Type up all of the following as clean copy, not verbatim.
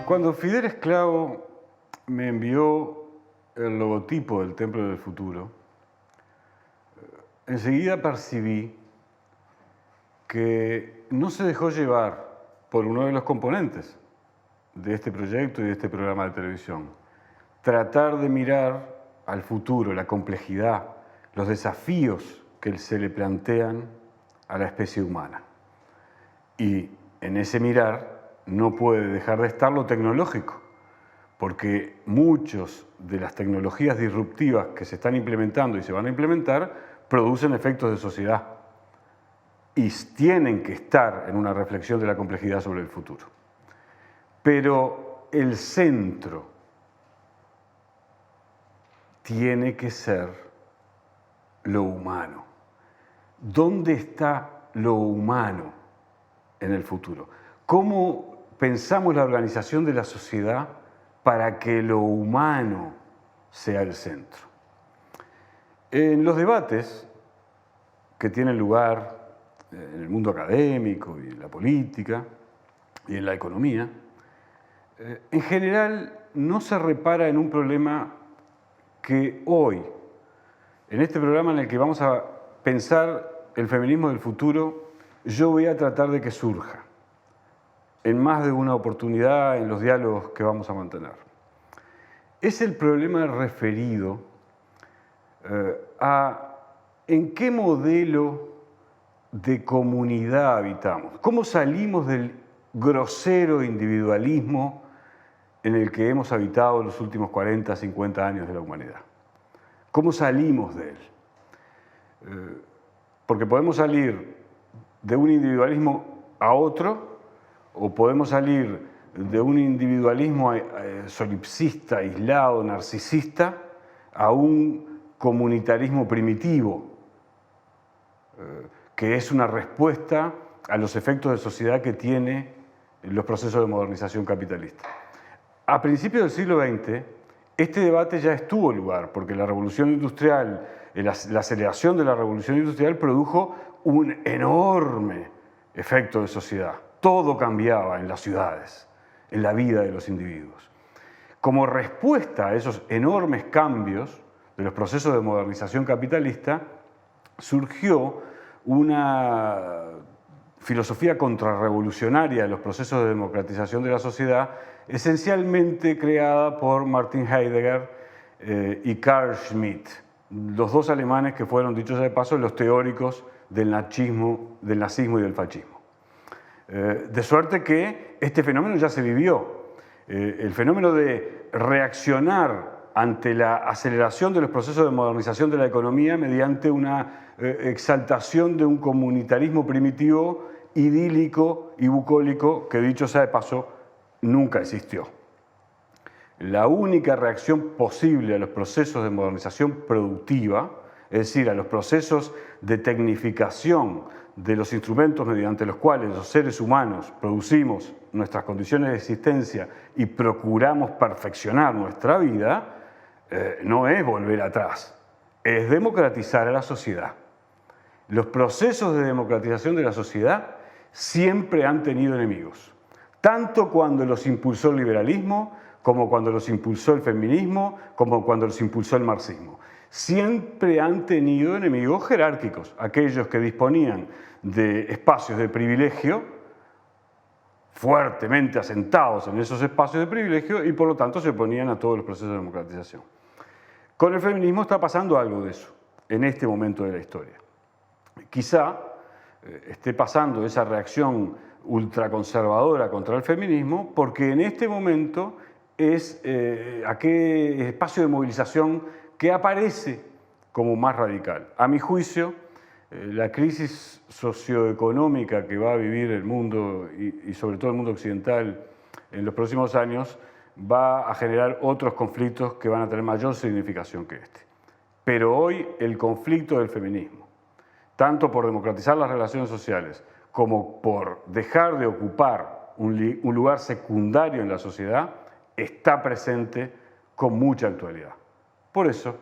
Cuando Fidel Esclavo me envió el logotipo del Templo del Futuro, enseguida percibí que no se dejó llevar por uno de los componentes de este proyecto y de este programa de televisión. Tratar de mirar al futuro, la complejidad, los desafíos que se le plantean a la especie humana. Y en ese mirar no puede dejar de estar lo tecnológico, porque muchas de las tecnologías disruptivas que se están implementando y se van a implementar producen efectos de sociedad y tienen que estar en una reflexión de la complejidad sobre el futuro. Pero el centro tiene que ser lo humano. ¿Dónde está lo humano en el futuro? ¿Cómo pensamos la organización de la sociedad para que lo humano sea el centro? En los debates que tienen lugar en el mundo académico y en la política y en la economía, en general no se repara en un problema que hoy, en este programa en el que vamos a pensar el feminismo del futuro, yo voy a tratar de que surja en más de una oportunidad en los diálogos que vamos a mantener. Es el problema referido a en qué modelo de comunidad habitamos, cómo salimos del grosero individualismo en el que hemos habitado los últimos 40, 50 años de la humanidad. ¿Cómo salimos de él? Porque podemos salir de un individualismo a otro, o podemos salir de un individualismo solipsista, aislado, narcisista, a un comunitarismo primitivo, que es una respuesta a los efectos de sociedad que tiene los procesos de modernización capitalista. A principios del siglo XX, este debate ya estuvo en lugar, porque la revolución industrial, la aceleración de la revolución industrial produjo un enorme efecto de sociedad. Todo cambiaba en las ciudades, en la vida de los individuos. Como respuesta a esos enormes cambios de los procesos de modernización capitalista, surgió una filosofía contrarrevolucionaria de los procesos de democratización de la sociedad, esencialmente creada por Martin Heidegger y Carl Schmitt, los dos alemanes que fueron, dicho sea de paso, los teóricos del nazismo y del fascismo. De suerte que este fenómeno ya se vivió. El fenómeno de reaccionar ante la aceleración de los procesos de modernización de la economía mediante una exaltación de un comunitarismo primitivo, idílico y bucólico que, dicho sea de paso, nunca existió. La única reacción posible a los procesos de modernización productiva, es decir, a los procesos de tecnificación de los instrumentos mediante los cuales los seres humanos producimos nuestras condiciones de existencia y procuramos perfeccionar nuestra vida, no es volver atrás, es democratizar a la sociedad. Los procesos de democratización de la sociedad siempre han tenido enemigos, tanto cuando los impulsó el liberalismo, como cuando los impulsó el feminismo, como cuando los impulsó el marxismo. Siempre han tenido enemigos jerárquicos, aquellos que disponían de espacios de privilegio fuertemente asentados en esos espacios de privilegio y por lo tanto se oponían a todos los procesos de democratización. Con el feminismo está pasando algo de eso en este momento de la historia. Quizá esté pasando esa reacción ultraconservadora contra el feminismo porque en este momento es aquel espacio de movilización que aparece como más radical. A mi juicio, la crisis socioeconómica que va a vivir el mundo y sobre todo el mundo occidental en los próximos años va a generar otros conflictos que van a tener mayor significación que este. Pero hoy el conflicto del feminismo, tanto por democratizar las relaciones sociales como por dejar de ocupar un lugar secundario en la sociedad, está presente con mucha actualidad. Por eso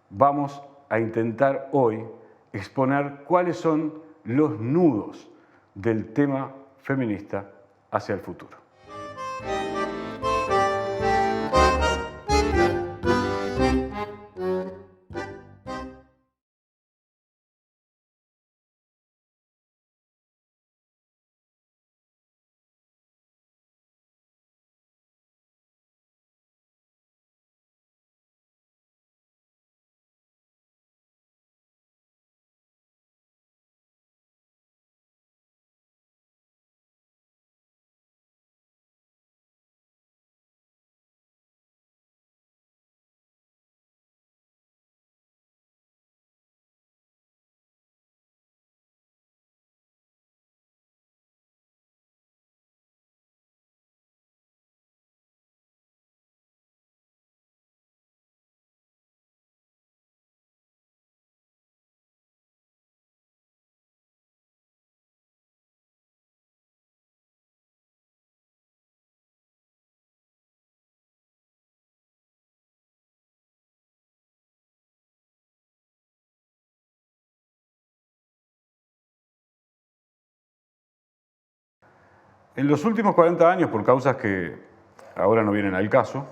vamos a intentar hoy exponer cuáles son los nudos del tema feminista hacia el futuro. En los últimos 40 años, por causas que ahora no vienen al caso,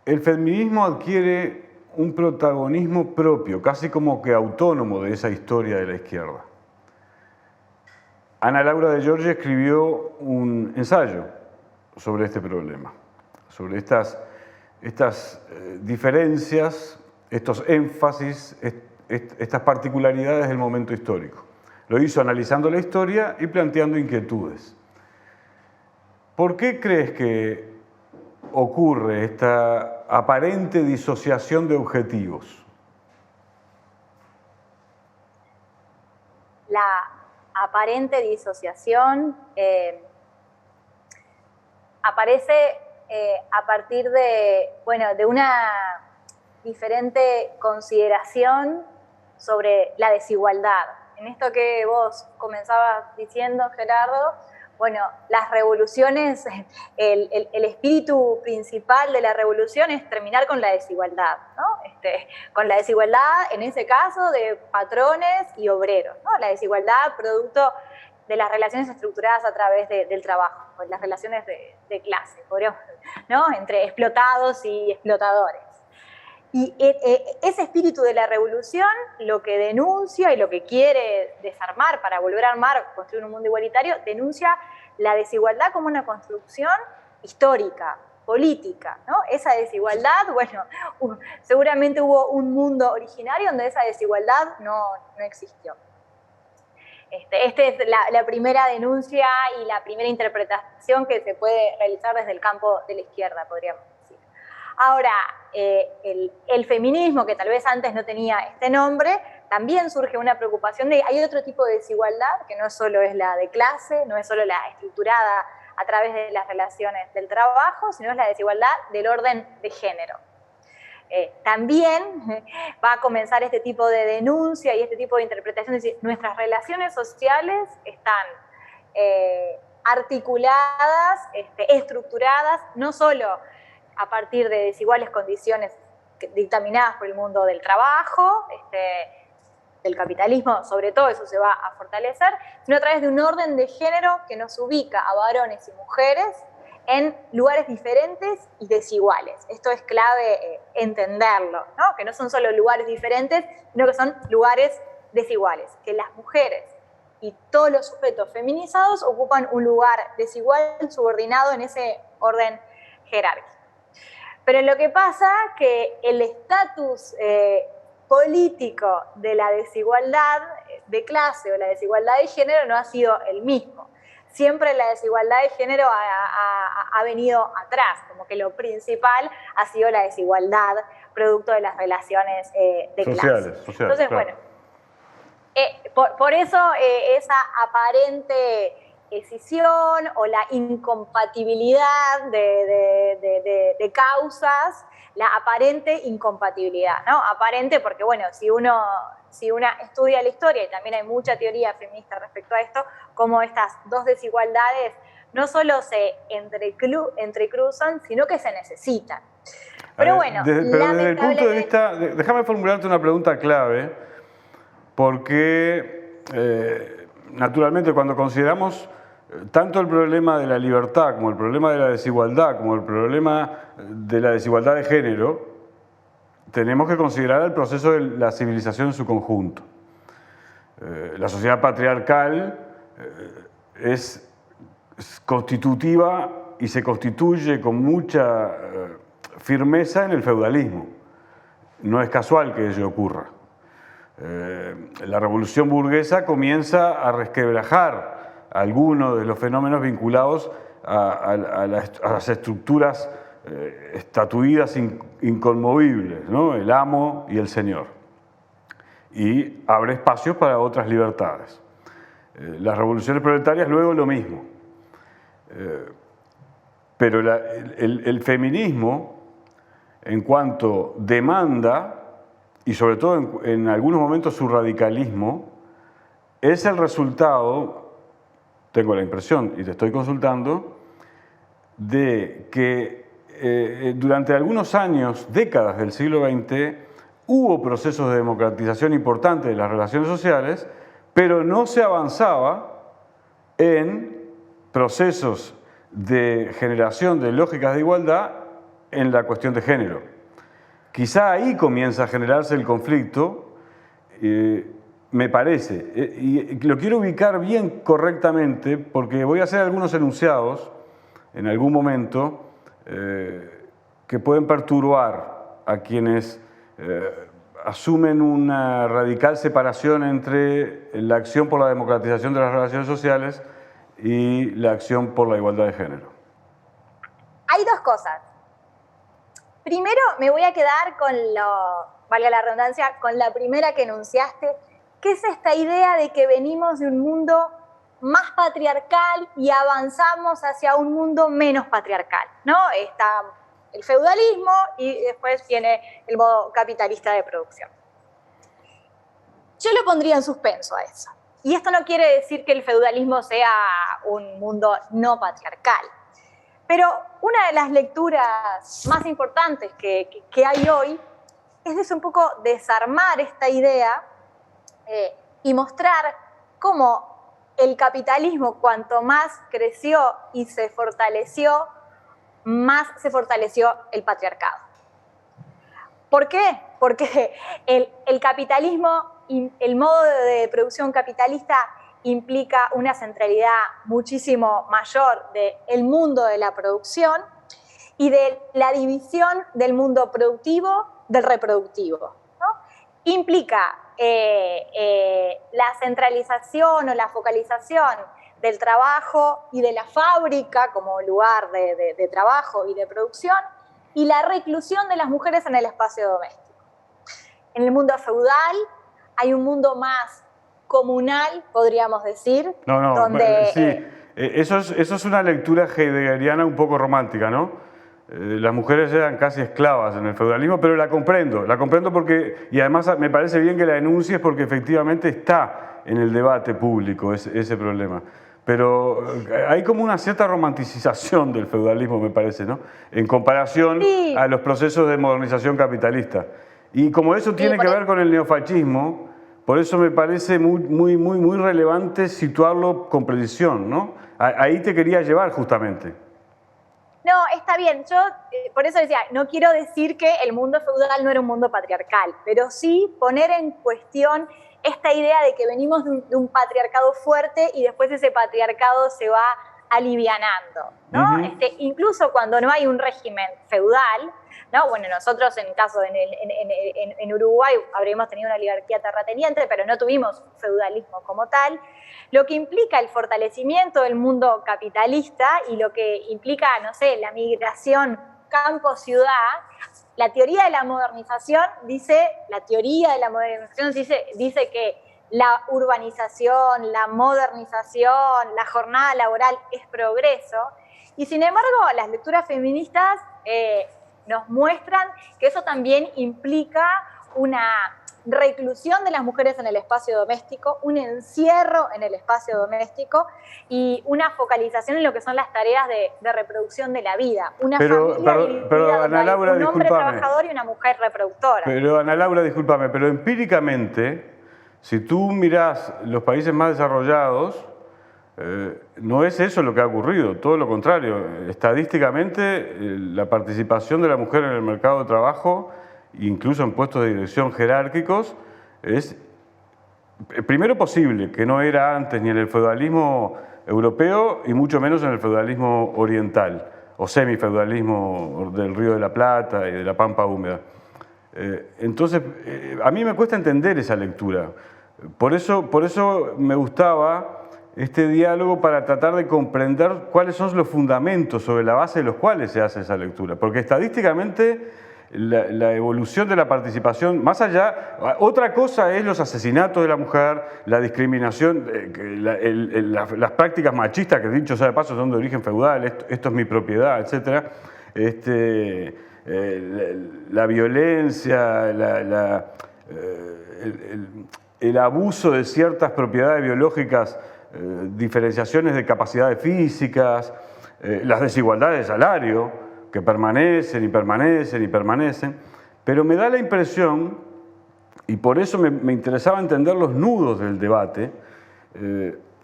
el feminismo adquiere un protagonismo propio, casi como que autónomo de esa historia de la izquierda. Ana Laura de Giorgi escribió un ensayo sobre este problema, sobre estas diferencias, estos énfasis, estas particularidades del momento histórico. Lo hizo analizando la historia y planteando inquietudes. ¿Por qué crees que ocurre esta aparente disociación de objetivos? La aparente disociación aparece a partir de una diferente consideración sobre la desigualdad. En esto que vos comenzabas diciendo, Gerardo, bueno, las revoluciones, el espíritu principal de la revolución es terminar con la desigualdad, ¿no? Con la desigualdad, en ese caso, de patrones y obreros, ¿no? La desigualdad producto de las relaciones estructuradas a través del trabajo, las relaciones de clase, podríamos, ¿no? Entre explotados y explotadores. Y ese espíritu de la revolución lo que denuncia y lo que quiere desarmar para volver a armar, construir un mundo igualitario, denuncia la desigualdad como una construcción histórica, política, ¿no? Esa desigualdad, bueno, seguramente hubo un mundo originario donde esa desigualdad no existió. Esta es la primera denuncia y la primera interpretación que se puede realizar desde el campo de la izquierda, podríamos decir. Ahora, el feminismo, que tal vez antes no tenía este nombre, también surge una preocupación de hay otro tipo de desigualdad, que no solo es la de clase, no es solo la estructurada a través de las relaciones del trabajo, sino es la desigualdad del orden de género. También va a comenzar este tipo de denuncia y este tipo de interpretación, es decir, nuestras relaciones sociales están articuladas, estructuradas, no solo a partir de desiguales condiciones dictaminadas por el mundo del trabajo, del capitalismo, sobre todo eso se va a fortalecer, sino a través de un orden de género que nos ubica a varones y mujeres en lugares diferentes y desiguales. Esto es clave entenderlo, ¿no? Que no son solo lugares diferentes, sino que son lugares desiguales, que las mujeres y todos los sujetos feminizados ocupan un lugar desigual, subordinado en ese orden jerárquico. Pero lo que pasa es que el estatus político de la desigualdad de clase o la desigualdad de género no ha sido el mismo. Siempre la desigualdad de género ha venido atrás, como que lo principal ha sido la desigualdad producto de las relaciones de clase. Entonces, claro. Bueno, por eso esa aparente escisión o la incompatibilidad de causas, la aparente incompatibilidad, ¿no? Aparente porque, bueno, si una estudia la historia, y también hay mucha teoría feminista respecto a esto, como estas dos desigualdades no solo se entrecruzan, sino que se necesitan. Pero bueno, desde el punto de vista, déjame formularte una pregunta clave, porque naturalmente cuando consideramos tanto el problema de la libertad como el problema de la desigualdad, como el problema de la desigualdad de género, tenemos que considerar el proceso de la civilización en su conjunto. La sociedad patriarcal es constitutiva y se constituye con mucha firmeza en el feudalismo. No es casual que ello ocurra. La revolución burguesa comienza a resquebrajar algunos de los fenómenos vinculados a las estructuras estatuidas inconmovibles, ¿no? El amo y el señor. Y abre espacios para otras libertades. Las revoluciones proletarias luego lo mismo. Pero el feminismo, en cuanto demanda, y sobre todo en algunos momentos su radicalismo, es el resultado, tengo la impresión, y te estoy consultando, de que durante algunos años, décadas del siglo XX, hubo procesos de democratización importantes de las relaciones sociales, pero no se avanzaba en procesos de generación de lógicas de igualdad en la cuestión de género. Quizá ahí comienza a generarse el conflicto, me parece, y lo quiero ubicar bien correctamente porque voy a hacer algunos enunciados en algún momento que pueden perturbar a quienes asumen una radical separación entre la acción por la democratización de las relaciones sociales y la acción por la igualdad de género. Hay dos cosas. Primero me voy a quedar con valga la redundancia, con la primera que enunciaste, que es esta idea de que venimos de un mundo más patriarcal y avanzamos hacia un mundo menos patriarcal, ¿no? Está el feudalismo y después viene el modo capitalista de producción. Yo lo pondría en suspenso a eso. Y esto no quiere decir que el feudalismo sea un mundo no patriarcal. Pero una de las lecturas más importantes que hay hoy es un poco desarmar esta idea y mostrar cómo el capitalismo, cuanto más creció y se fortaleció, más se fortaleció el patriarcado. ¿Por qué? Porque el capitalismo, el modo de producción capitalista implica una centralidad muchísimo mayor del mundo de la producción y de la división del mundo productivo del reproductivo, ¿no? Implica la centralización o la focalización del trabajo y de la fábrica como lugar de trabajo y de producción y la reclusión de las mujeres en el espacio doméstico. En el mundo feudal hay un mundo más comunal, podríamos decir. Donde, sí, eso es una lectura heideggeriana un poco romántica, ¿no? Las mujeres eran casi esclavas en el feudalismo, pero la comprendo porque, y además me parece bien que la denuncies porque efectivamente está en el debate público ese problema. Pero hay como una cierta romanticización del feudalismo, me parece, ¿no? En comparación a los procesos de modernización capitalista. Y como eso tiene que ver con el neofascismo, por eso me parece muy relevante situarlo con precisión, ¿no? Ahí te quería llevar justamente. No, está bien. Yo por eso decía, no quiero decir que el mundo feudal no era un mundo patriarcal, pero sí poner en cuestión esta idea de que venimos de un patriarcado fuerte y después ese patriarcado se va alivianando, ¿no? Incluso cuando no hay un régimen feudal, ¿no? Bueno, nosotros en Uruguay habríamos tenido una oligarquía terrateniente, pero no tuvimos feudalismo como tal, lo que implica el fortalecimiento del mundo capitalista y lo que implica, no sé, la migración campo-ciudad. La teoría de la modernización dice que la urbanización, la modernización, la jornada laboral es progreso, y sin embargo las lecturas feministas nos muestran que eso también implica una reclusión de las mujeres en el espacio doméstico, un encierro en el espacio doméstico y una focalización en lo que son las tareas de reproducción de la vida. Una familia dividida Ana Laura, un hombre trabajador y una mujer reproductora. Pero Ana Laura, discúlpame, pero empíricamente, si tú mirás los países más desarrollados, no es eso lo que ha ocurrido, todo lo contrario. Estadísticamente, la participación de la mujer en el mercado de trabajo, incluso en puestos de dirección jerárquicos, es primero posible, que no era antes ni en el feudalismo europeo y mucho menos en el feudalismo oriental o semifeudalismo del Río de la Plata y de la Pampa húmeda. Entonces, a mí me cuesta entender esa lectura. Por eso me gustaba este diálogo para tratar de comprender cuáles son los fundamentos sobre la base de los cuales se hace esa lectura. Porque estadísticamente la evolución de la participación, más allá, otra cosa es los asesinatos de la mujer, la discriminación, las prácticas machistas, que dicho sea de paso son de origen feudal, esto es mi propiedad, etc. La violencia, el abuso de ciertas propiedades biológicas, diferenciaciones de capacidades físicas, las desigualdades de salario, que permanecen y permanecen y permanecen, pero me da la impresión, y por eso me interesaba entender los nudos del debate,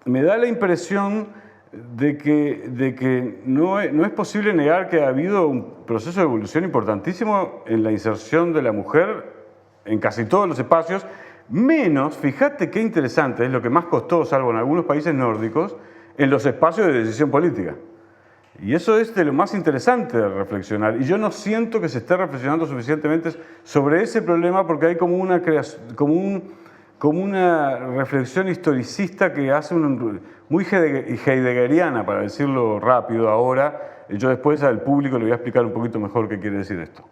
me da la impresión de que no es posible negar que ha habido un proceso de evolución importantísimo en la inserción de la mujer en casi todos los espacios, menos, fíjate qué interesante, es lo que más costó, salvo en algunos países nórdicos, en los espacios de decisión política. Y eso es de lo más interesante de reflexionar. Y yo no siento que se esté reflexionando suficientemente sobre ese problema porque hay como una reflexión historicista que hace muy heideggeriana, para decirlo rápido ahora. Yo después al público le voy a explicar un poquito mejor qué quiere decir esto.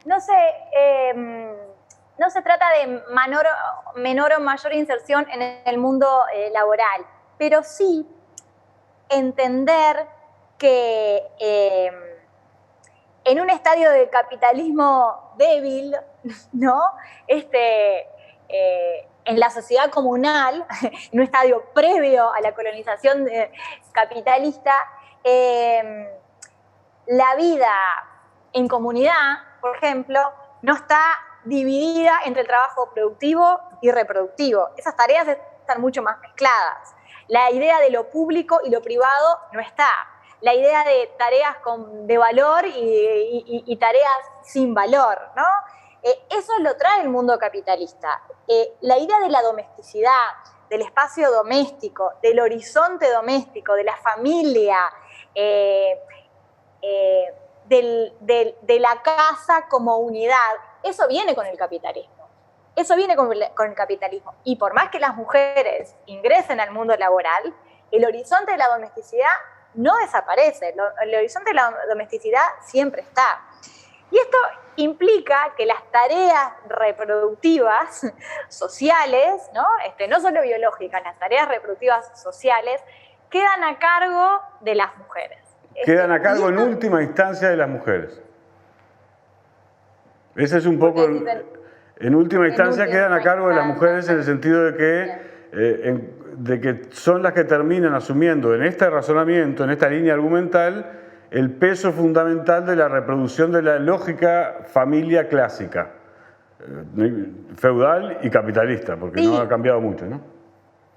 No sé, no se trata de menor o mayor inserción en el mundo laboral, pero sí entender que en un estadio de capitalismo débil, ¿no? En la sociedad comunal, en un estadio previo a la colonización capitalista, la vida en comunidad, por ejemplo, no está dividida entre el trabajo productivo y reproductivo. Esas tareas están mucho más mezcladas. La idea de lo público y lo privado no está. La idea de tareas de valor y tareas sin valor, ¿no? Eso lo trae el mundo capitalista. La idea de la domesticidad, del espacio doméstico, del horizonte doméstico, de la familia, de la casa como unidad, eso viene con el capitalismo. Eso viene con el capitalismo. Y por más que las mujeres ingresen al mundo laboral, el horizonte de la domesticidad no desaparece. El horizonte de la domesticidad siempre está. Y esto implica que las tareas reproductivas sociales, ¿no? No solo biológicas, las tareas reproductivas sociales, quedan a cargo de las mujeres. Quedan a cargo en última instancia de las mujeres. Ese es un poco... En última instancia quedan a cargo de las mujeres en el sentido de que son las que terminan asumiendo en este razonamiento, en esta línea argumental, el peso fundamental de la reproducción de la lógica familia clásica, feudal y capitalista, porque sí, no ha cambiado mucho, ¿no?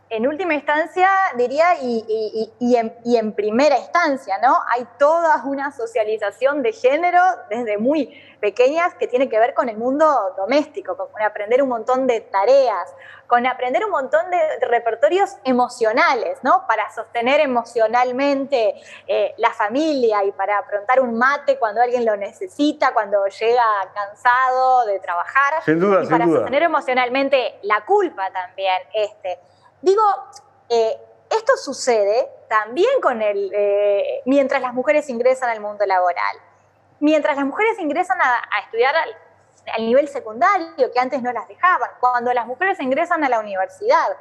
En última instancia, diría, y en primera instancia, ¿no? Hay toda una socialización de género desde muy pequeñas que tiene que ver con el mundo doméstico, con aprender un montón de tareas, con aprender un montón de repertorios emocionales, ¿no? Para sostener emocionalmente la familia y para aprontar un mate cuando alguien lo necesita, cuando llega cansado de trabajar. Sin duda, y para sostener emocionalmente la culpa también. Digo, esto sucede también mientras las mujeres ingresan al mundo laboral. Mientras las mujeres ingresan a estudiar al nivel secundario, que antes no las dejaban, cuando las mujeres ingresan a la universidad.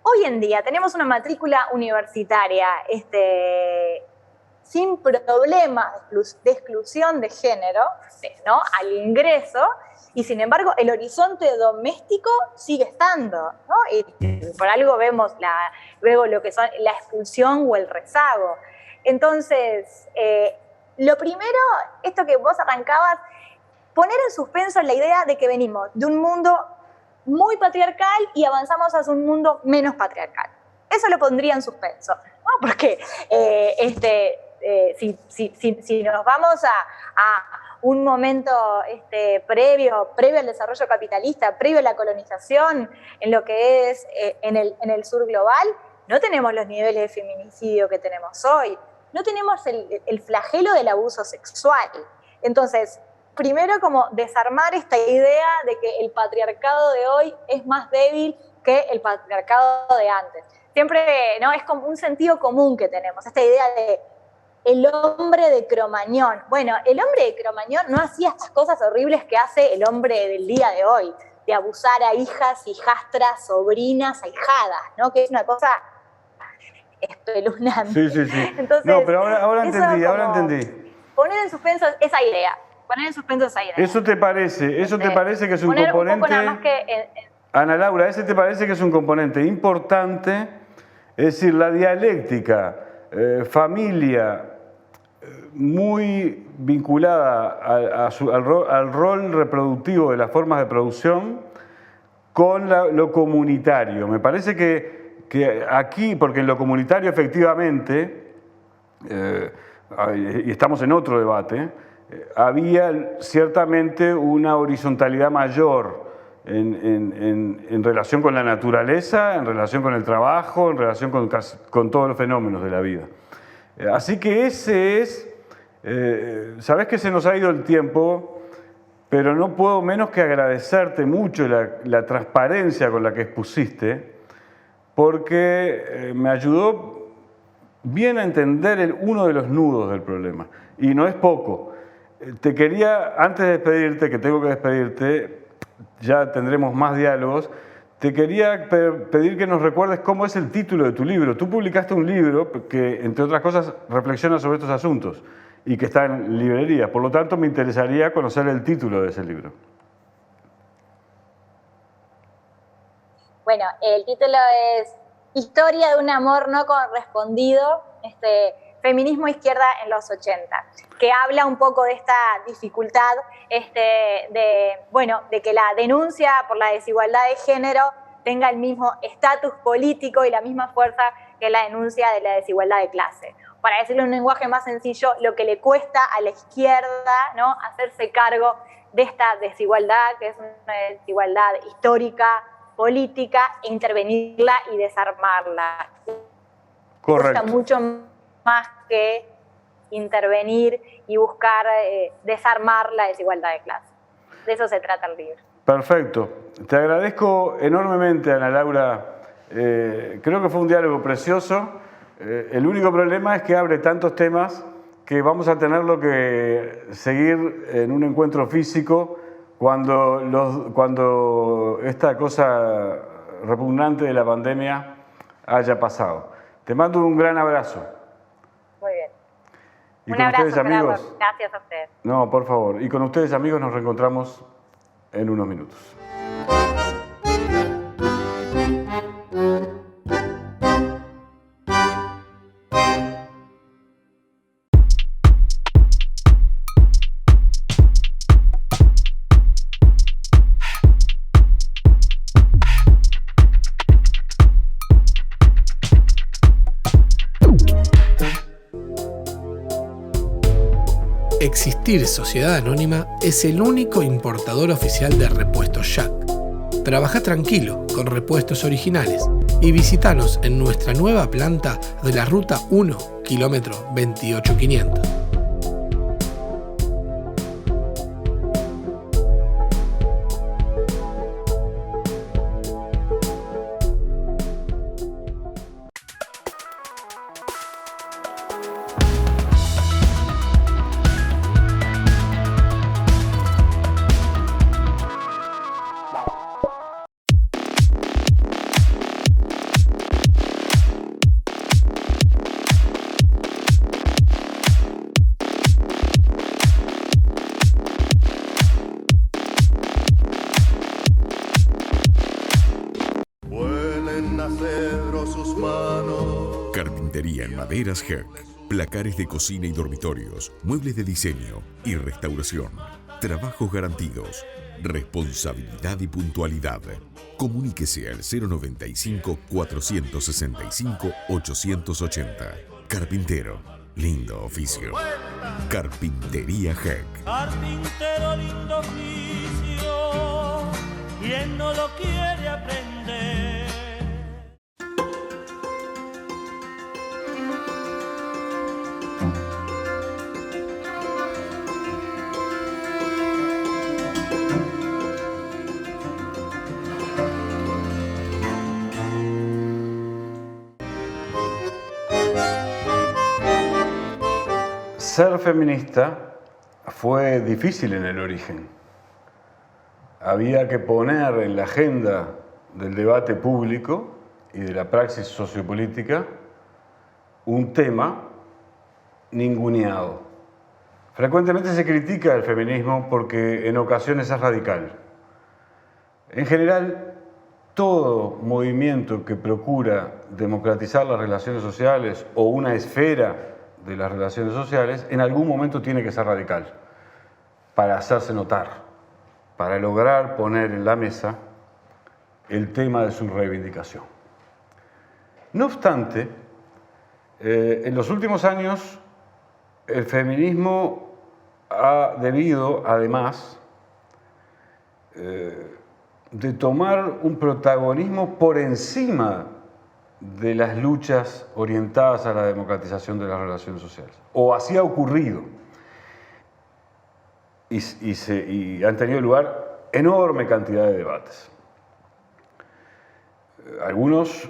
Hoy en día tenemos una matrícula universitaria sin problemas de exclusión de género, ¿no? Al ingreso, y sin embargo el horizonte doméstico sigue estando, ¿no? Y por algo vemos luego lo que son la expulsión o el rezago. Entonces, lo primero, esto que vos arrancabas, poner en suspenso la idea de que venimos de un mundo muy patriarcal y avanzamos hacia un mundo menos patriarcal. Eso lo pondría en suspenso, ¿no? Porque si nos vamos a un momento previo al desarrollo capitalista, previo a la colonización, en lo que es en el sur global, no tenemos los niveles de feminicidio que tenemos hoy, no tenemos el flagelo del abuso sexual. Entonces, primero como desarmar esta idea de que el patriarcado de hoy es más débil que el patriarcado de antes. Siempre, ¿no? Es como un sentido común que tenemos, esta idea de el hombre de Cromañón. Bueno, el hombre de Cromañón no hacía estas cosas horribles que hace el hombre del día de hoy, de abusar a hijas, hijastras, sobrinas, ahijadas, ¿no? Que es una cosa espeluznante. Sí. Entonces, no, pero ahora entendí. Poner en suspenso esa idea. ¿Eso te parece que es un componente? Un poco nada más que Ana Laura, ¿ese te parece que es un componente importante? Es decir, la dialéctica, familia, muy vinculada al rol reproductivo de las formas de producción con lo comunitario. Me parece que que aquí, porque en lo comunitario efectivamente, y estamos en otro debate, había ciertamente una horizontalidad mayor en relación con la naturaleza, en relación con el trabajo, en relación con todos los fenómenos de la vida. Así que ese es, sabés que se nos ha ido el tiempo, pero no puedo menos que agradecerte mucho la transparencia con la que expusiste, porque me ayudó bien a entender uno de los nudos del problema, y no es poco. Te quería, antes de despedirte, que tengo que despedirte, ya tendremos más diálogos, te quería pedir que nos recuerdes cómo es el título de tu libro. Tú publicaste un libro que, entre otras cosas, reflexiona sobre estos asuntos y que está en librerías. Por lo tanto, me interesaría conocer el título de ese libro. Bueno, el título es Historia de un amor no correspondido, feminismo izquierda en los 80, que habla un poco de esta dificultad de que la denuncia por la desigualdad de género tenga el mismo estatus político y la misma fuerza que la denuncia de la desigualdad de clase. Para decirlo en un lenguaje más sencillo, lo que le cuesta a la izquierda, ¿no?, hacerse cargo de esta desigualdad, que es una desigualdad histórica, política, e intervenirla y desarmarla. Correcto. Cuesta mucho más que intervenir y buscar desarmar la desigualdad de clase. De eso se trata el libro. Perfecto. Te agradezco enormemente, Ana Laura. Creo que fue un diálogo precioso. El único problema es que abre tantos temas que vamos a tenerlo que seguir en un encuentro físico cuando esta cosa repugnante de la pandemia haya pasado. Te mando un gran abrazo. Muy bien. Y un con abrazo, ustedes, amigos. Gracias a ustedes. No, por favor. Y con ustedes, amigos, nos reencontramos en unos minutos. Existir Sociedad Anónima es el único importador oficial de repuestos Jack. Trabaja tranquilo con repuestos originales y visítanos en nuestra nueva planta de la Ruta 1, kilómetro 28500. Carpintería en maderas Herc, placares de cocina y dormitorios, muebles de diseño y restauración, trabajos garantidos, responsabilidad y puntualidad. Comuníquese al 095-465-880. Carpintero, lindo oficio. Carpintería Herc. Carpintero, lindo oficio, ¿quién no lo quiere aprender? Ser feminista fue difícil en el origen. Había que poner en la agenda del debate público y de la praxis sociopolítica un tema ninguneado. Frecuentemente se critica el feminismo porque en ocasiones es radical. En general, todo movimiento que procura democratizar las relaciones sociales o una esfera de las relaciones sociales, en algún momento tiene que ser radical para hacerse notar, para lograr poner en la mesa el tema de su reivindicación. No obstante, en los últimos años el feminismo ha debido, además, de tomar un protagonismo por encima de las luchas orientadas a la democratización de las relaciones sociales. O así ha ocurrido. Y han tenido lugar enorme cantidad de debates. Algunos,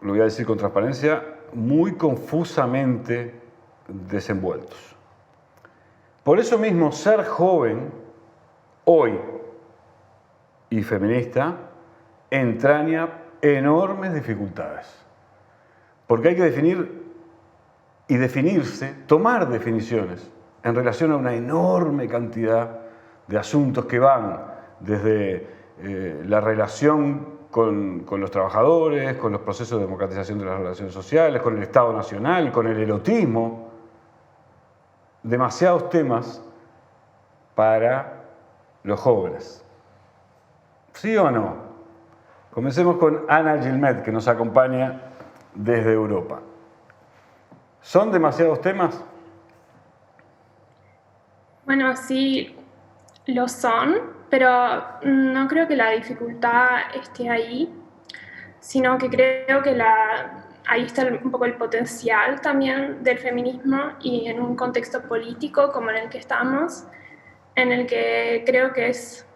lo voy a decir con transparencia, muy confusamente desenvueltos. Por eso mismo, ser joven hoy y feminista entraña enormes dificultades. Porque hay que definir y definirse, tomar definiciones en relación a una enorme cantidad de asuntos que van desde la relación con los trabajadores, con los procesos de democratización de las relaciones sociales, con el Estado Nacional, con el erotismo. Demasiados temas para los jóvenes. ¿Sí o no? Comencemos con Ana Gilmet, que nos acompaña desde Europa. ¿Son demasiados temas? Bueno, sí, lo son, pero no creo que la dificultad esté ahí, sino que creo que ahí está un poco el potencial también del feminismo, y en un contexto político como en el que estamos, en el que creo que es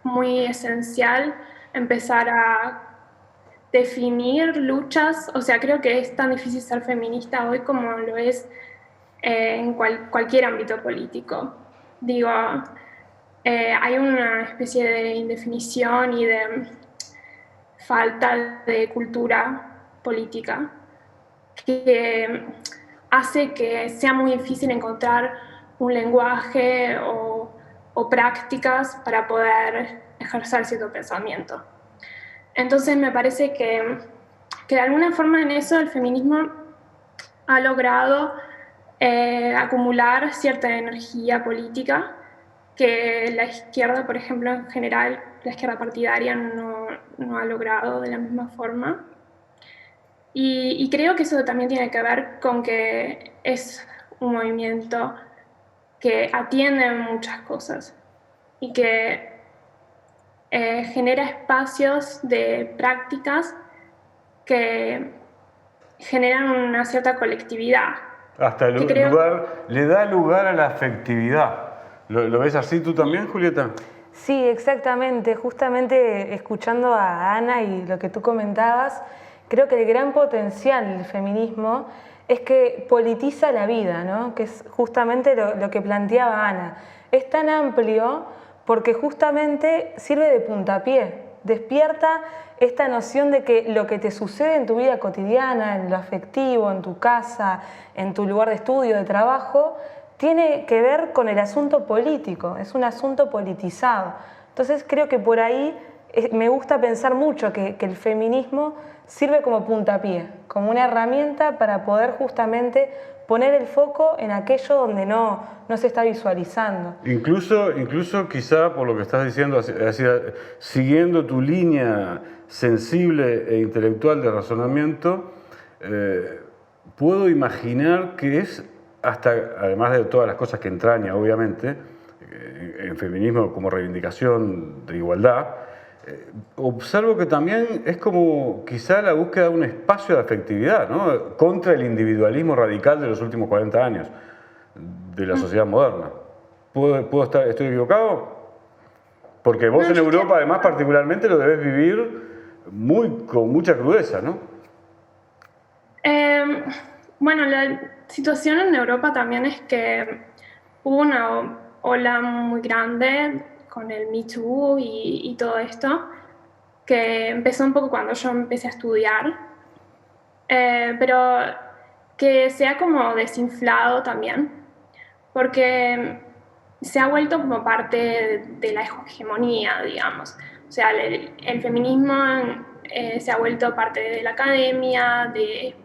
muy esencial empezar a definir luchas. O sea, creo que es tan difícil ser feminista hoy como lo es en cualquier ámbito político. Digo, hay una especie de indefinición y de falta de cultura política que hace que sea muy difícil encontrar un lenguaje o prácticas para poder ejercer cierto pensamiento. Entonces me parece que de alguna forma en eso el feminismo ha logrado acumular cierta energía política que la izquierda, por ejemplo, en general, la izquierda partidaria no ha logrado de la misma forma. Y creo que eso también tiene que ver con que es un movimiento que atiende muchas cosas y que genera espacios de prácticas que generan una cierta colectividad. Hasta le da lugar a la afectividad. ¿Lo ves así tú también, Julieta? Sí, exactamente. Justamente escuchando a Ana y lo que tú comentabas, creo que el gran potencial del feminismo es que politiza la vida, ¿no? Que es justamente lo que planteaba Ana. Es tan amplio porque justamente sirve de puntapié, despierta esta noción de que lo que te sucede en tu vida cotidiana, en lo afectivo, en tu casa, en tu lugar de estudio, de trabajo, tiene que ver con el asunto político, es un asunto politizado. Entonces creo que por ahí me gusta pensar mucho que el feminismo sirve como puntapié, como una herramienta para poder justamente poner el foco en aquello donde no se está visualizando. Incluso quizá por lo que estás diciendo, siguiendo tu línea sensible e intelectual de razonamiento, puedo imaginar que es hasta, además de todas las cosas que entraña, obviamente, en feminismo como reivindicación de igualdad, observo que también es como quizá la búsqueda de un espacio de afectividad, ¿no? Contra el individualismo radical de los últimos 40 años de la sociedad moderna. ¿Estoy equivocado? Porque vos en Europa, además, particularmente lo debes vivir con mucha crudeza, ¿no? Bueno, la situación en Europa también es que hubo una ola muy grande con el Me Too y todo esto, que empezó un poco cuando yo empecé a estudiar, pero que se ha como desinflado también, porque se ha vuelto como parte de la hegemonía, digamos. O sea, el feminismo se ha vuelto parte de la academia, de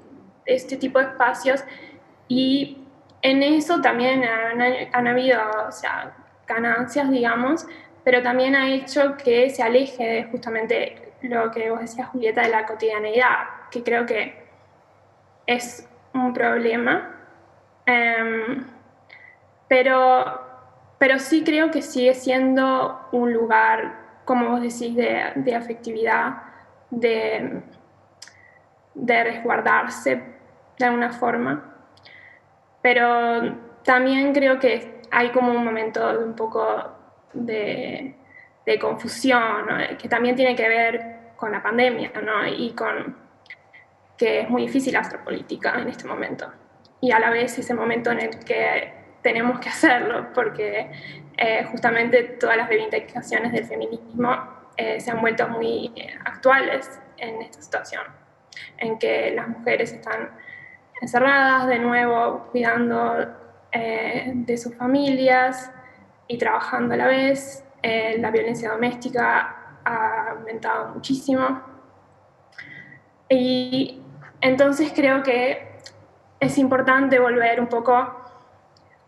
este tipo de espacios, y en eso también han habido, o sea, ganancias, digamos, pero también ha hecho que se aleje de justamente lo que vos decías, Julieta, de la cotidianeidad, que creo que es un problema, pero sí creo que sigue siendo un lugar, como vos decís, de afectividad, de resguardarse de alguna forma. Pero también creo que hay como un momento de un poco de confusión, ¿no? Que también tiene que ver con la pandemia, ¿no? Y con que es muy difícil hacer política en este momento. Y a la vez ese momento en el que tenemos que hacerlo, porque justamente todas las reivindicaciones del feminismo se han vuelto muy actuales en esta situación, en que las mujeres están encerradas de nuevo, cuidando de sus familias y trabajando a la vez. La violencia doméstica ha aumentado muchísimo. Y entonces creo que es importante volver un poco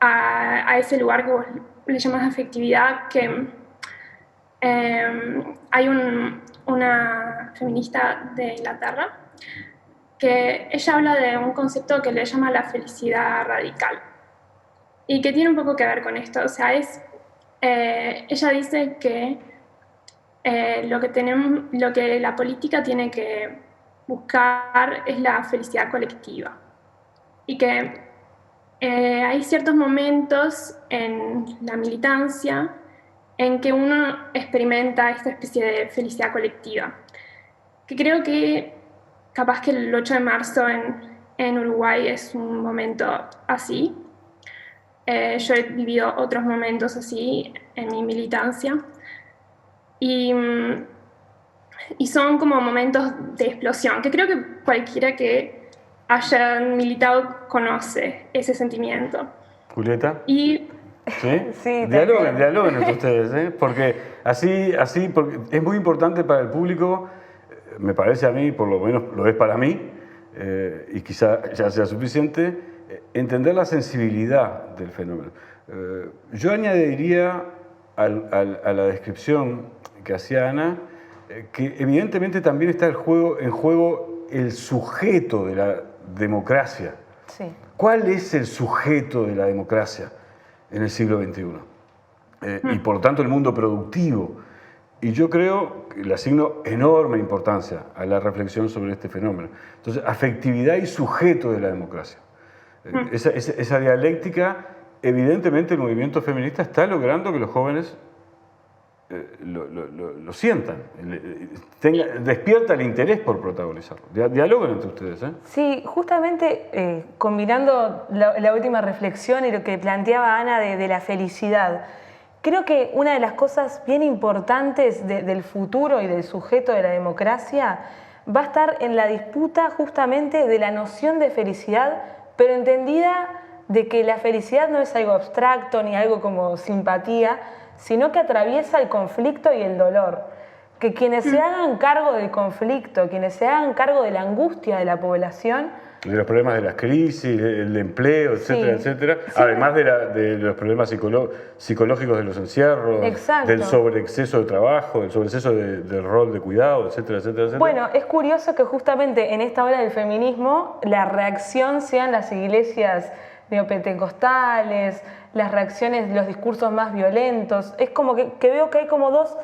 a ese lugar que vos le llamas afectividad, que hay una feminista de Inglaterra que ella habla de un concepto que le llama la felicidad radical y que tiene un poco que ver con esto. O sea, ella dice que lo que la política tiene que buscar es la felicidad colectiva y que hay ciertos momentos en la militancia en que uno experimenta esta especie de felicidad colectiva, que creo que capaz que el 8 de marzo en Uruguay es un momento así. Yo he vivido otros momentos así en mi militancia y son como momentos de explosión, que creo que cualquiera que haya militado conoce ese sentimiento. Julieta. Y ¿Sí? Sí, Dialoguen entre ustedes, ¿eh? Porque porque es muy importante para el público, me parece a mí, por lo menos lo es para mí, y quizá ya sea suficiente, entender la sensibilidad del fenómeno. Yo añadiría a la descripción que hacía Ana, que evidentemente también está en juego el sujeto de la democracia. Sí. ¿Cuál es el sujeto de la democracia en el siglo XXI? Y por lo tanto el mundo productivo. Y yo creo que le asigno enorme importancia a la reflexión sobre este fenómeno. Entonces, afectividad y sujeto de la democracia. Esa dialéctica, evidentemente el movimiento feminista está logrando que los jóvenes lo sientan, despierta el interés por protagonizarlo. Dialoguen entre ustedes. Sí, justamente combinando la última reflexión y lo que planteaba Ana de la felicidad, creo que una de las cosas bien importantes del futuro y del sujeto de la democracia va a estar en la disputa justamente de la noción de felicidad, pero entendida de que la felicidad no es algo abstracto ni algo como simpatía, sino que atraviesa el conflicto y el dolor. Que quienes se hagan cargo del conflicto, quienes se hagan cargo de la angustia de la población, de los problemas de las crisis, el empleo, etcétera, sí, etcétera. Sí. Además de los problemas psicológicos de los encierros, Exacto. del sobreexceso de trabajo, del sobreexceso del rol de cuidado, etcétera, etcétera, etcétera. Bueno, es curioso que justamente en esta ola del feminismo la reacción sean las iglesias neopentecostales, las reacciones, los discursos más violentos. Es como que veo que hay como dos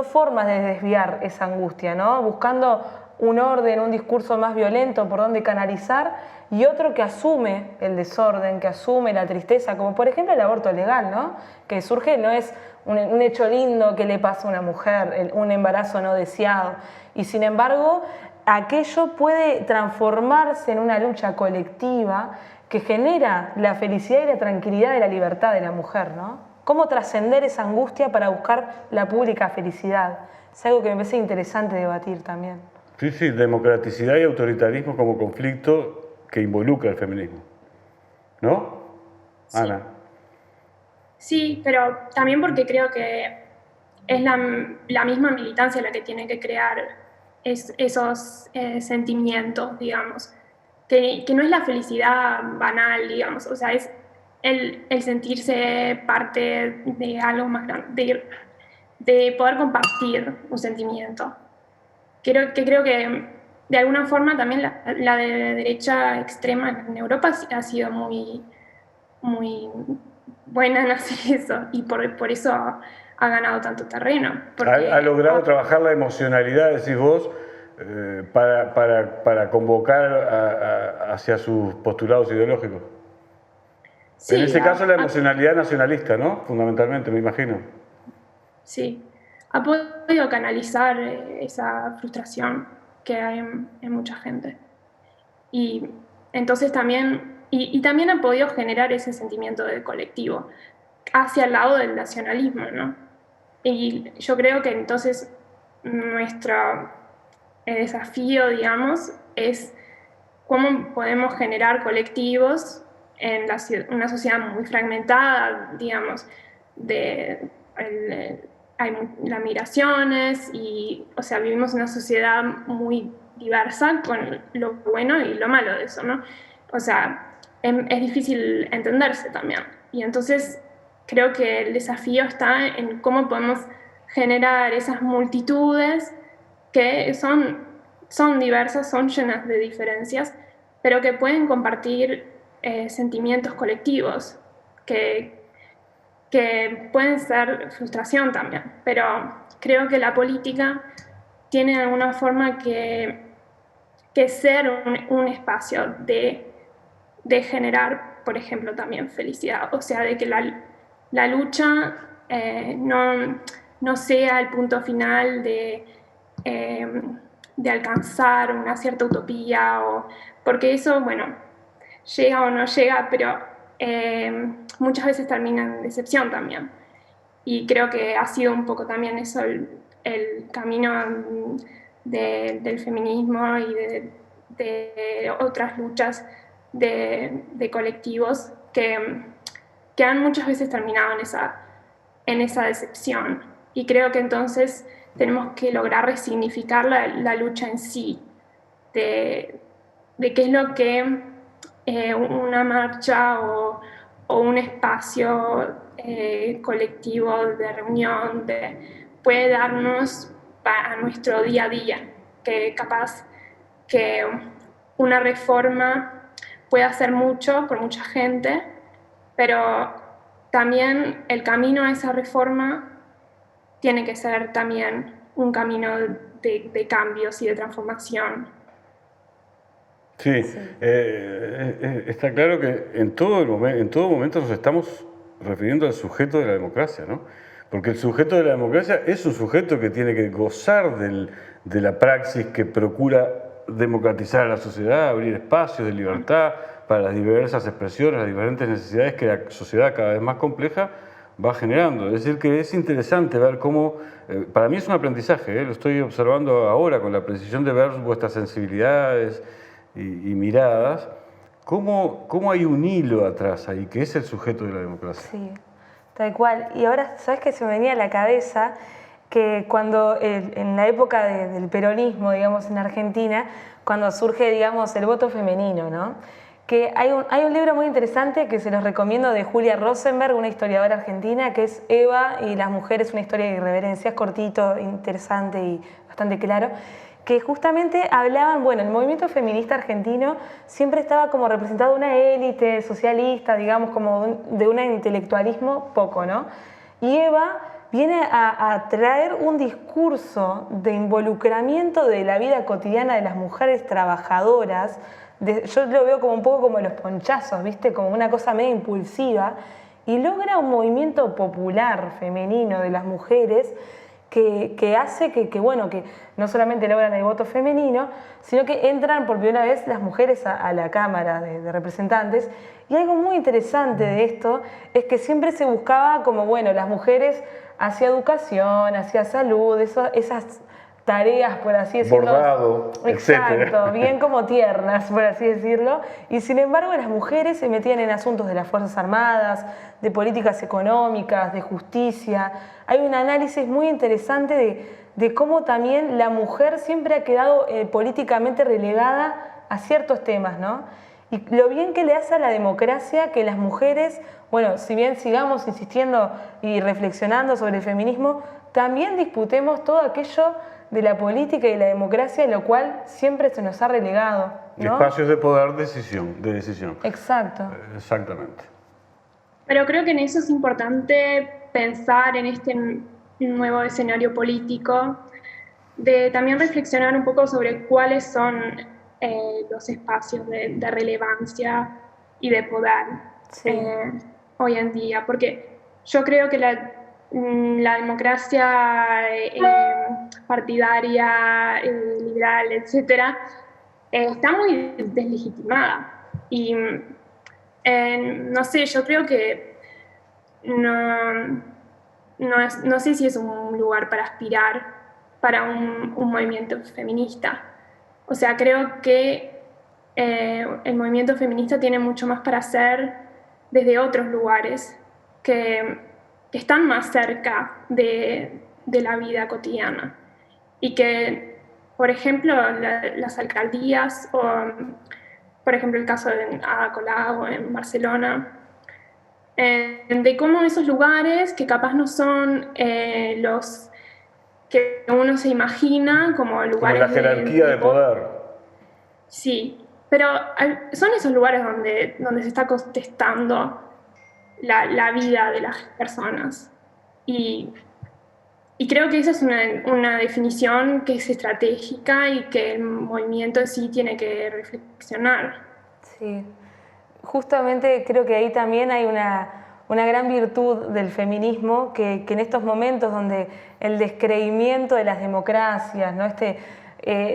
formas de desviar esa angustia, ¿no? Buscando un orden, un discurso más violento por donde canalizar, y otro que asume el desorden, que asume la tristeza, como por ejemplo el aborto legal, ¿no? Que surge, no es un hecho lindo que le pasa a una mujer, un embarazo no deseado, y sin embargo aquello puede transformarse en una lucha colectiva que genera la felicidad y la tranquilidad de la libertad de la mujer, ¿no? Cómo trascender esa angustia para buscar la pública felicidad. Es algo que me parece interesante debatir también. Sí, democraticidad y autoritarismo como conflicto que involucra el feminismo. ¿No? Sí. Ana. Sí, pero también porque creo que es la misma militancia la que tiene que crear esos sentimientos, digamos. Que no es la felicidad banal, digamos, o sea, es el sentirse parte de algo más grande, de poder compartir un sentimiento. Creo que de alguna forma también la de derecha extrema en Europa ha sido muy, muy buena en hacer eso, y por eso ha ganado tanto terreno. Ha logrado trabajar la emocionalidad, decís vos, para convocar hacia sus postulados ideológicos. Sí, en ese caso la emocionalidad nacionalista, ¿no? Fundamentalmente, me imagino. Sí, ha podido canalizar esa frustración que hay en mucha gente. Y entonces también, y también ha podido generar ese sentimiento de colectivo hacia el lado del nacionalismo, ¿no? Y yo creo que entonces nuestro desafío, digamos, es cómo podemos generar colectivos en una sociedad muy fragmentada, digamos, hay las migraciones y, o sea, vivimos en una sociedad muy diversa con lo bueno y lo malo de eso, ¿no? O sea, es difícil entenderse también. Y entonces creo que el desafío está en cómo podemos generar esas multitudes que son diversas, son llenas de diferencias, pero que pueden compartir sentimientos colectivos, que pueden ser frustración también. Pero creo que la política tiene de alguna forma que ser un espacio de generar, por ejemplo, también felicidad. O sea, de que la lucha no sea el punto final de alcanzar una cierta utopía, porque eso, bueno, llega o no llega, pero muchas veces termina en decepción también. Y creo que ha sido un poco también eso el camino del feminismo y de otras luchas de colectivos que han muchas veces terminado en esa decepción. Y creo que entonces tenemos que lograr resignificar la lucha en sí, de qué es lo que una marcha o un espacio colectivo de reunión puede darnos a nuestro día a día, que capaz que una reforma puede hacer mucho por mucha gente, pero también el camino a esa reforma tiene que ser también un camino de cambios y de transformación. Sí, está claro que en todo momento nos estamos refiriendo al sujeto de la democracia, ¿no? Porque el sujeto de la democracia es un sujeto que tiene que gozar de la praxis que procura democratizar a la sociedad, abrir espacios de libertad para las diversas expresiones, las diferentes necesidades que la sociedad cada vez más compleja va generando. Es decir, que es interesante ver cómo, para mí es un aprendizaje, lo estoy observando ahora con la precisión de ver vuestras sensibilidades y miradas, cómo hay un hilo atrás ahí, que es el sujeto de la democracia. Sí, tal cual. Y ahora, ¿sabes qué se me venía a la cabeza? Que cuando, en la época del peronismo, digamos, en Argentina, cuando surge, digamos, el voto femenino, ¿no? Que hay un libro muy interesante que se los recomiendo de Julia Rosenberg, una historiadora argentina, que es Eva y las mujeres, una historia de irreverencia. Es cortito, interesante y bastante claro. Que justamente hablaban, bueno, el movimiento feminista argentino siempre estaba como representado una élite socialista, digamos, como de un intelectualismo poco, ¿no? Y Eva viene a traer un discurso de involucramiento de la vida cotidiana de las mujeres trabajadoras. Yo lo veo como un poco como los ponchazos, ¿viste? Como una cosa medio impulsiva, y logra un movimiento popular femenino de las mujeres que hace que no solamente logran el voto femenino, sino que entran por primera vez las mujeres a la Cámara de Representantes. Y algo muy interesante de esto es que siempre se buscaba como, bueno, las mujeres hacia educación, hacia salud, esas tareas, por así decirlo. Bordado, exacto, etcétera. bien como tiernas, por así decirlo. Y sin embargo, las mujeres se metían en asuntos de las Fuerzas Armadas, de políticas económicas, de justicia. Hay un análisis muy interesante de cómo también la mujer siempre ha quedado políticamente relegada a ciertos temas, ¿no? Y lo bien que le hace a la democracia que las mujeres, bueno, si bien sigamos insistiendo y reflexionando sobre el feminismo, también disputemos todo aquello de la política y la democracia, lo cual siempre se nos ha relegado, ¿no? Espacios de poder, de decisión. Exacto. Exactamente. Pero creo que en eso es importante pensar en este nuevo escenario político, de también reflexionar un poco sobre cuáles son los espacios de relevancia y de poder hoy en día, porque yo creo que la democracia partidaria, liberal, etcétera, está muy deslegitimada. Y no sé, yo creo que no sé si es un lugar para aspirar para un movimiento feminista. O sea, creo que el movimiento feminista tiene mucho más para hacer desde otros lugares que están más cerca de la vida cotidiana. Y que, por ejemplo, las alcaldías, o por ejemplo el caso de Ada Colau en Barcelona, de cómo esos lugares que capaz no son los que uno se imagina como lugares como la jerarquía de poder. Sí, pero son esos lugares donde se está contestando la vida de las personas. Y creo que esa es una definición que es estratégica y que el movimiento en sí tiene que reflexionar. Sí, justamente creo que ahí también hay una gran virtud del feminismo que en estos momentos donde el descreimiento de las democracias, ¿no?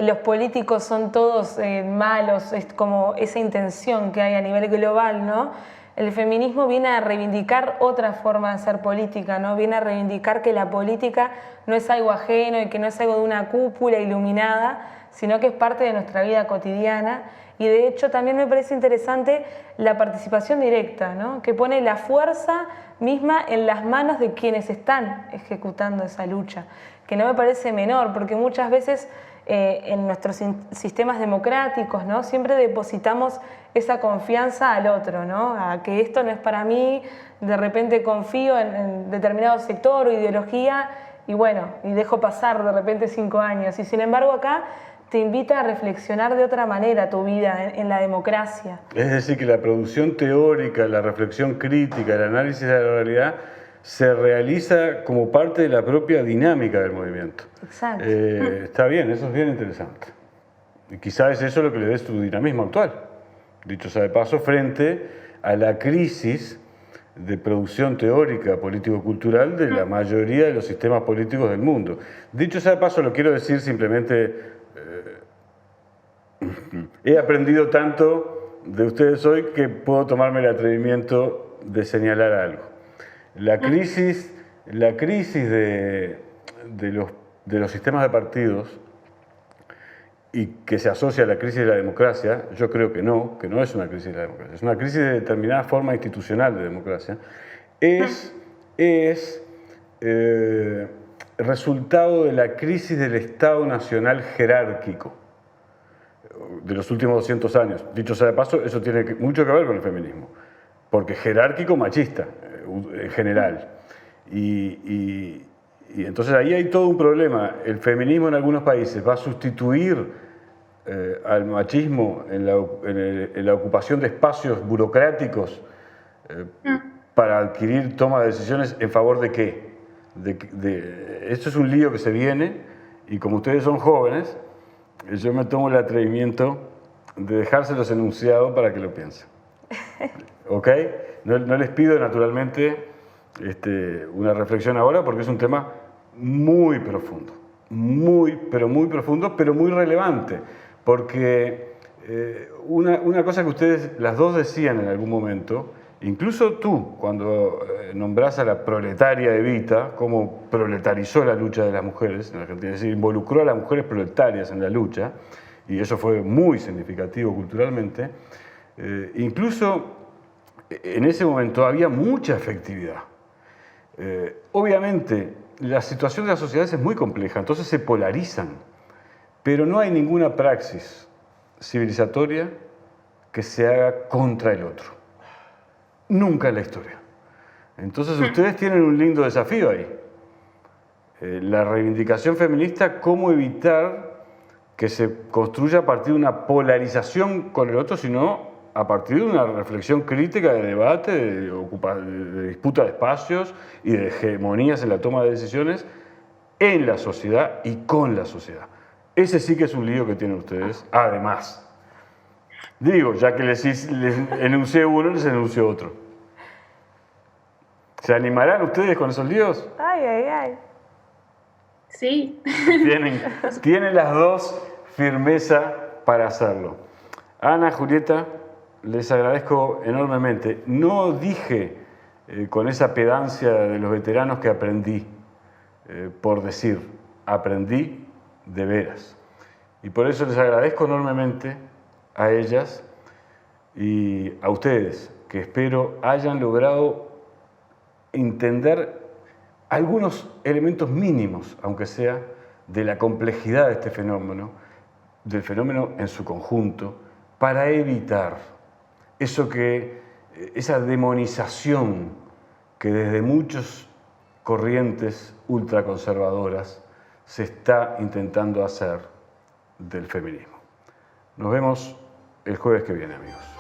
Los políticos son todos malos, es como esa intención que hay a nivel global, ¿no? El feminismo viene a reivindicar otra forma de hacer política, ¿no? Viene a reivindicar que la política no es algo ajeno y que no es algo de una cúpula iluminada, sino que es parte de nuestra vida cotidiana. Y de hecho también me parece interesante la participación directa, ¿no? Que pone la fuerza misma en las manos de quienes están ejecutando esa lucha, que no me parece menor, porque muchas veces en nuestros sistemas democráticos, ¿no? Siempre depositamos esa confianza al otro, ¿no? A que esto no es para mí, de repente confío en determinado sector o ideología y bueno, y dejo pasar de repente 5 años. Y sin embargo acá te invita a reflexionar de otra manera tu vida en la democracia. Es decir, que la producción teórica, la reflexión crítica, el análisis de la realidad se realiza como parte de la propia dinámica del movimiento. Exacto. Está bien, eso es bien interesante. Y quizás es eso lo que le dé su dinamismo actual. Dicho sea de paso, frente a la crisis de producción teórica político-cultural de la mayoría de los sistemas políticos del mundo. Dicho sea de paso, lo quiero decir simplemente, he aprendido tanto de ustedes hoy que puedo tomarme el atrevimiento de señalar algo. La crisis de los sistemas de partidos y que se asocia a la crisis de la democracia, yo creo que no es una crisis de la democracia, es una crisis de determinada forma institucional de democracia, es resultado de la crisis del Estado Nacional jerárquico de los últimos 200 años. Dicho sea de paso, eso tiene mucho que ver con el feminismo, porque jerárquico machista en general. Y entonces ahí hay todo un problema. El feminismo en algunos países va a sustituir al machismo en la ocupación de espacios burocráticos para adquirir toma de decisiones en favor de qué. Esto es un lío que se viene y como ustedes son jóvenes, yo me tomo el atrevimiento de dejárselos enunciado para que lo piensen. ¿Ok? No les pido naturalmente una reflexión ahora porque es un tema muy profundo, pero muy profundo, pero muy relevante, porque una cosa que ustedes las dos decían en algún momento, incluso tú cuando nombrás a la proletaria Evita, cómo proletarizó la lucha de las mujeres en Argentina, es decir, involucró a las mujeres proletarias en la lucha, y eso fue muy significativo culturalmente, incluso en ese momento había mucha efectividad. Obviamente, la situación de las sociedades es muy compleja, entonces se polarizan, pero no hay ninguna praxis civilizatoria que se haga contra el otro. Nunca en la historia. Entonces ustedes tienen un lindo desafío ahí. la reivindicación feminista, cómo evitar que se construya a partir de una polarización con el otro, sino a partir de una reflexión crítica, de debate, de disputa de espacios y de hegemonías en la toma de decisiones en la sociedad y con la sociedad. Ese sí que es un lío que tienen ustedes, además. Digo, ya que les enuncié uno, les enuncio otro. ¿Se animarán ustedes con esos líos? Ay, ay, ay. Sí. Tienen las dos firmeza para hacerlo. Ana, Julieta, les agradezco enormemente. No dije con esa pedancia de los veteranos que aprendí, por decir, aprendí de veras. Y por eso les agradezco enormemente a ellas y a ustedes, que espero hayan logrado entender algunos elementos mínimos, aunque sea, de la complejidad de este fenómeno, del fenómeno en su conjunto, para evitar esa demonización que desde muchas corrientes ultraconservadoras se está intentando hacer del feminismo. Nos vemos el jueves que viene, amigos.